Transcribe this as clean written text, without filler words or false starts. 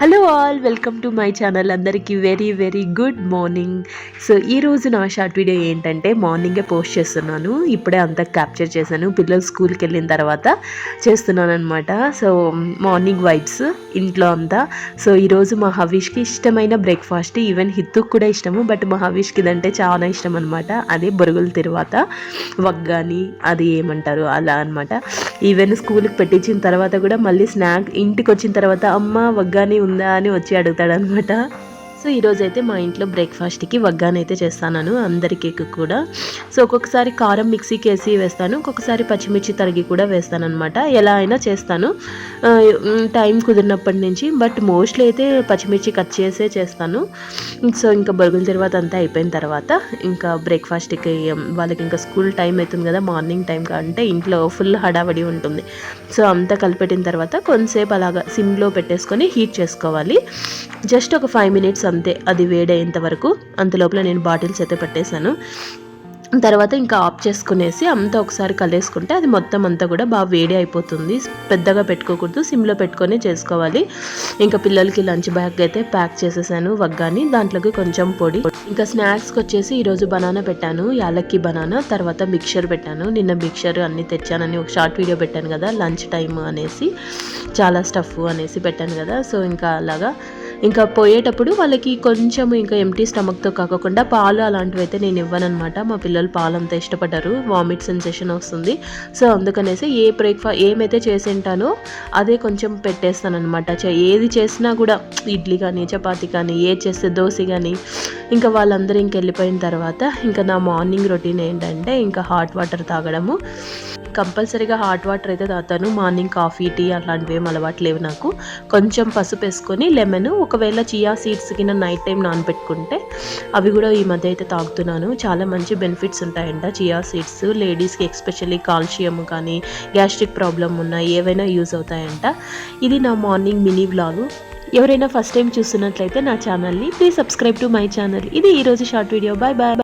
Hello all, welcome to my channel. అందరికీ very very good morning. So ఈరోజు నా short video ఏంటంటే మార్నింగే పోస్ట్ చేస్తున్నాను. ఇప్పుడే అంతా క్యాప్చర్ చేశాను, పిల్లలు స్కూల్కి వెళ్ళిన తర్వాత చేస్తున్నాను అనమాట. సో మార్నింగ్ వైబ్స్ ఇంట్లో అంతా. సో ఈరోజు మా హవీష్కి ఇష్టమైన బ్రేక్ఫాస్ట్, ఈవెన్ హిత్తుకు కూడా ఇష్టము, బట్ మా హవీష్కి ఇదంటే చాలా ఇష్టం అనమాట. అదే బొరుగుల తర్వాత వగ్గాని, అది ఏమంటారు అలా అనమాట. ఈవెన్ స్కూల్కి పెట్టించిన తర్వాత కూడా మళ్ళీ స్నాక్ ఇంటికి వచ్చిన తర్వాత అమ్మ వగ్గాని ఉందా అని వచ్చి అడుగుతాడనమాట. సో ఈరోజైతే మా ఇంట్లో బ్రేక్ఫాస్ట్కి వగ్గాని అయితే చేస్తాను అందరికీ కూడా. సో ఒక్కొక్కసారి కారం మిక్సీకి వేసి వేస్తాను, ఒక్కొక్కసారి పచ్చిమిర్చి తరిగి కూడా వేస్తాను అనమాట. ఎలా అయినా చేస్తాను టైం కుదిరినప్పటి నుంచి, బట్ మోస్ట్లీ అయితే పచ్చిమిర్చి కట్ చేసే చేస్తాను. సో ఇంకా బొరుగుల తర్వాత అంతా అయిపోయిన తర్వాత ఇంకా బ్రేక్ఫాస్ట్కి వాళ్ళకి ఇంకా స్కూల్ టైం అవుతుంది కదా, మార్నింగ్ టైం అంటే ఇంట్లో ఫుల్ హడావడి ఉంటుంది. సో అంతా కలిపెట్టిన తర్వాత కొంతసేపు అలాగా సిమ్లో పెట్టేసుకొని హీట్ చేసుకోవాలి. జస్ట్ ఒక 5 minutes అంతే, అది వేడయ్యేంత వరకు. అంతలోపల నేను బాటిల్స్ అయితే పెట్టేశాను. తర్వాత ఇంకా ఆఫ్ చేసుకునేసి అంతా ఒకసారి కలిపేసుకుంటే అది మొత్తం అంతా కూడా బాగా వేడి అయిపోతుంది. పెద్దగా పెట్టుకోకూడదు, సిమ్లో పెట్టుకొని చేసుకోవాలి. ఇంకా పిల్లలకి లంచ్ బ్యాగ్ అయితే ప్యాక్ చేసేసాను వగ్గాని, దాంట్లోకి కొంచెం పొడి. ఇంకా స్నాక్స్కి వచ్చేసి ఈరోజు బనానా పెట్టాను, యాలక్కి బనానా. తర్వాత మిక్చర్ పెట్టాను, నిన్న మిక్చర్ అన్నీ తెచ్చానని ఒక షార్ట్ వీడియో పెట్టాను కదా, లంచ్ టైమ్ అనేసి చాలా స్టఫ్ అనేసి పెట్టాను కదా. సో ఇంకా అలాగా ఇంకా పోయేటప్పుడు వాళ్ళకి కొంచెం ఇంకా ఎంటీ స్టమక్తో కాకుండా పాలు అలాంటివి అయితే నేను ఇవ్వనమాట. మా పిల్లలు పాలు అంత ఇష్టపడ్డారు, వామిట్ సెన్సేషన్ వస్తుంది. సో అందుకనేసి ఏమైతే చేసి ఉంటానో అదే కొంచెం పెట్టేస్తాను అనమాట. ఏది చేసినా కూడా ఇడ్లీ కానీ చపాతీ కానీ ఏది చేస్తే దోశ కానీ, ఇంకా వాళ్ళందరూ ఇంక వెళ్ళిపోయిన తర్వాత ఇంకా నా మార్నింగ్ రొటీన్ ఏంటంటే ఇంకా హాట్ వాటర్ తాగడము. కంపల్సరీగా హాట్ వాటర్ అయితే తాగుతాను. మార్నింగ్ కాఫీ టీ అలాంటివి ఏం అలవాటు లేవు నాకు. కొంచెం పసుపు వేసుకొని లెమన్, ఒకవేళ చియా సీడ్స్ కింద నైట్ టైం నానబెట్టుకుంటే అవి కూడా ఈ మధ్య అయితే తాగుతున్నాను. చాలా మంచి బెనిఫిట్స్ ఉంటాయంట చియా సీడ్స్. లేడీస్కి ఎస్పెషల్లీ కాల్షియం కానీ గ్యాస్ట్రిక్ ప్రాబ్లం ఉన్నా ఏవైనా యూజ్ అవుతాయంట. ఇది నా మార్నింగ్ మినీ వ్లాగు. ఎవరైనా ఫస్ట్ టైం చూస్తున్నట్లయితే నా ఛానల్ని please subscribe to my channel. ఇది ఈరోజు షార్ట్ వీడియో. Bye bye.